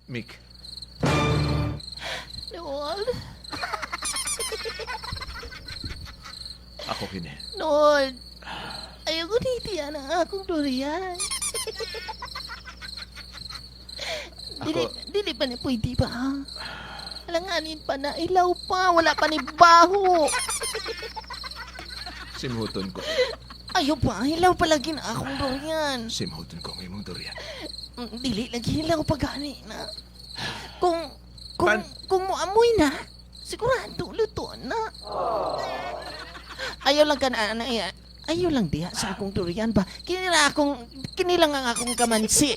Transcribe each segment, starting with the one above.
Mick, Noel. ako kini. Noel. Ayaw ko nitiyan ang akong durian. Dili pa na pwede ba? Alanganin pa na, ilaw pa, wala pa ni baho. Simhuton ko. Ayaw pa, hilaw pa lagi na akong durian. Simhuton ko ang imong durian. Dili lagi hilaw pa gani na. Kung Pan- muamoy na, sigurado luto na. Ayaw lang ka na, ayaw lang diha sa akong durian ba? Kinilang ang akong kamansi.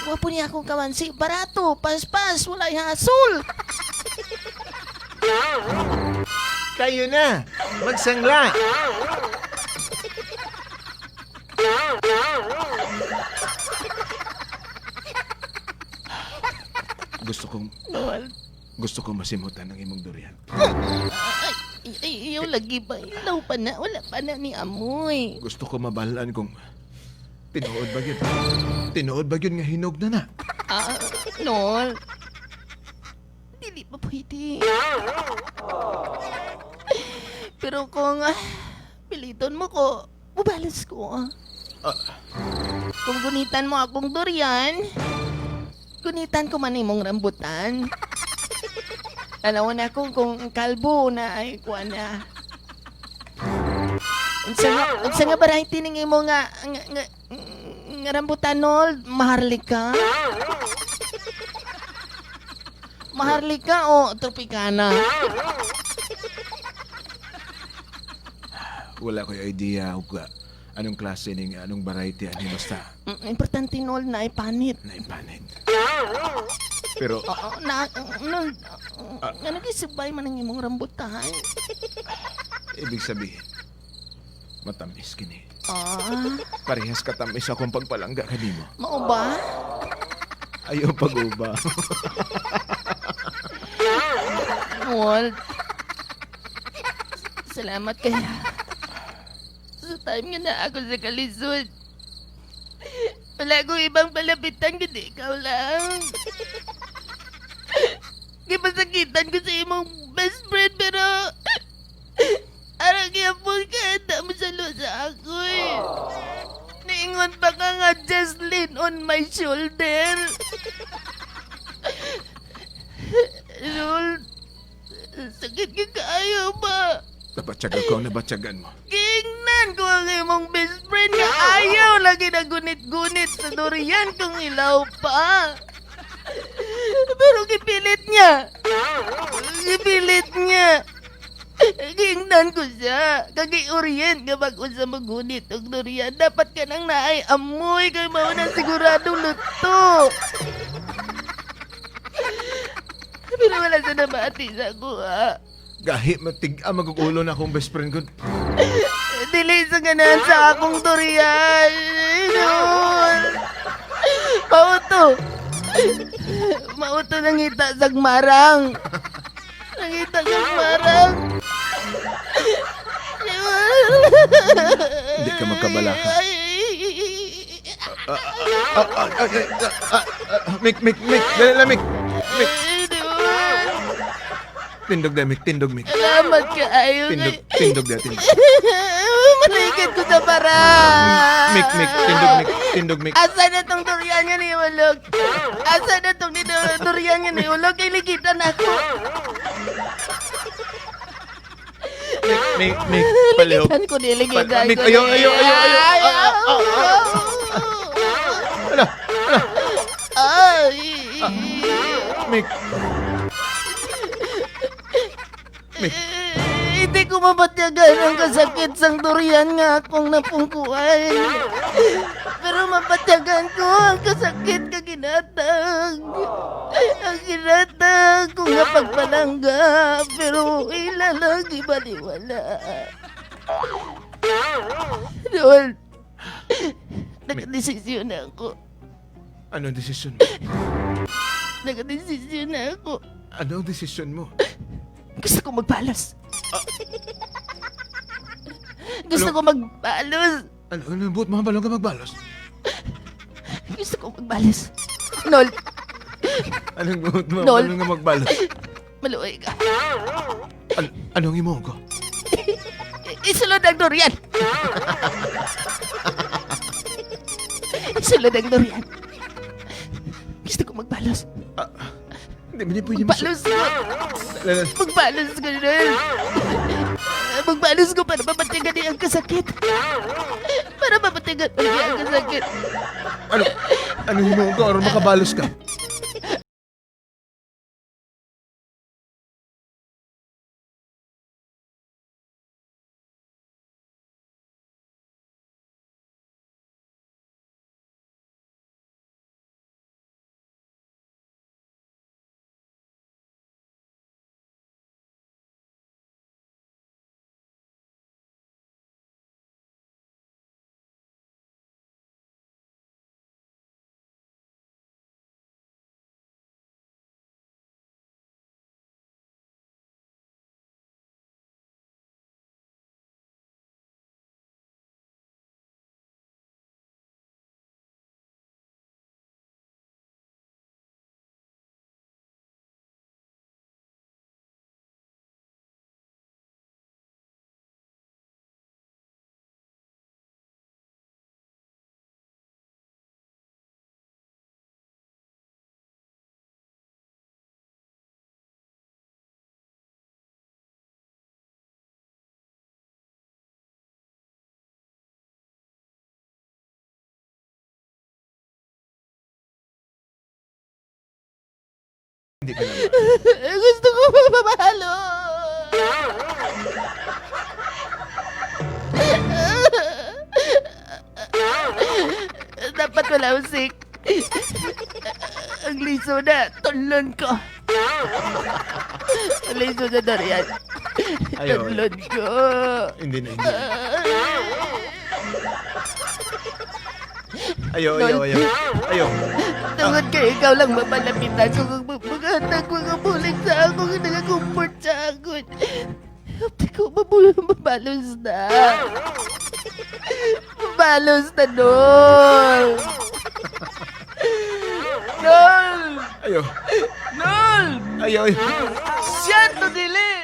Wapo niya akong kamansi, barato, paspas, wala hasol. Kayo na! Magsangla! Noel, Gusto kong masimhutan ng imong durian. ayaw lagi ba? Ilaw pa na, wala pa na ni amoy. Gusto ko mabalaan kung tinuod ba yun? Tinuod ba yun nga hinog na na? Noel, dili pa pwede. Pero kung piliton mo ko, bubalas ko. Kung gunitan mo akong durian, gunitan ko man imong rambutan. Alam na kung kalbo na ay kuha na. Unsa nga variety ning imo nga rambutanol, maharlika? Maharlika o tropicana? Wala ko'y idea kung anong klase ning anong variety ani basta Importante nol na ipanit. naipanit. Pero Nagisubay man ang imong rambutan. ibig sabihin, matamis kini. Parehas Parehas katamis akong pagpalangga kanimo. mao ba? Ayaw pag-uba. Wal. Salamat kaya. Sa time nga na ako sa kalisod. Wala ko ibang palapitan kundi ikaw lang. Kipasakitan ko sa imong best friend pero arang yapon ka anda mo sa ako eh. Niingon pa ka nga just lean on my shoulder. Lol, sakit ka kaayo ba? Nabatsagan ko ang nabatsagan mo. Gingnan ko ang imong best friend nga ayaw lagi na gunit-gunit sa durian kung ilaw pa. Pero kipilit niya. Gingnan ko siya. Kagi-orient nga bago sa magunit og durian. Dapat ka nang naay amoy kay mao na siguradong luto. Pero wala sa nabati sa kuha. Gahi matig magugulo na akong best friend ko. Dili sa ganan sa akong durian. Mauto nangita sa marang. Nangita sa marang. Hindi ka magkabalaka. Mik. Dali lang, Mik. Tindog na, Mik. Salamat ka, ayaw. Tindog na. Malikit ko sa parang. Mik. Tindog, Mik. Asa na tong durian nga ni Ulog? Asa na tong durian nga ni Ulog? Iligitan ako. Mik. Palihog. Ligitan ko, niligitan Mik, ko. ayaw. Ala. Ay. Mik. Hindi ko mapatyagan ang kasakit sang durian nga akong napungkuan. Pero mapatyagan ko ang kasakit kaginatag. Ang ginatag ko nga pagpalangga. Pero ilalagi baliwala. Noel, nakadesisyon na ako. Ano ang desisyon mo? Nakadesisyon na ako. Ano ang desisyon mo? Gusto ko magpalos. Gusto ko magpalos. Ano, buot mga balong ka magbalos? Gusto ko magbalas. Nol, Nol. Anong nga magbalos? maluoy ka. Anong imo ko? Isulod ang durian. Isulod ang durian. Gusto ko magbalas. Hindi mo pwede Magbalas ko. Magbalas ko, Nol. Magbalas ko para mapatigan niya ang kasakit. Para mapatigan niya ang kasakit. Anong imo ko? Aron makabalos ka? Hindi ka naman. Gusto ko magpapahalo. Dapat wala usik. Ang liso na, tulon ko. Ang liso na darian. Ayaw. Tulon ko. Hindi na. Ayaw. Tungod kay ikaw lang mapalapitan ko kung maghatag mga bulig sa ako kung nag-comfort sa akin. Hindi ko mabalos na. Mabalos na, Nol! Nol! Ayaw. Nol! Ayaw. Siya to dili!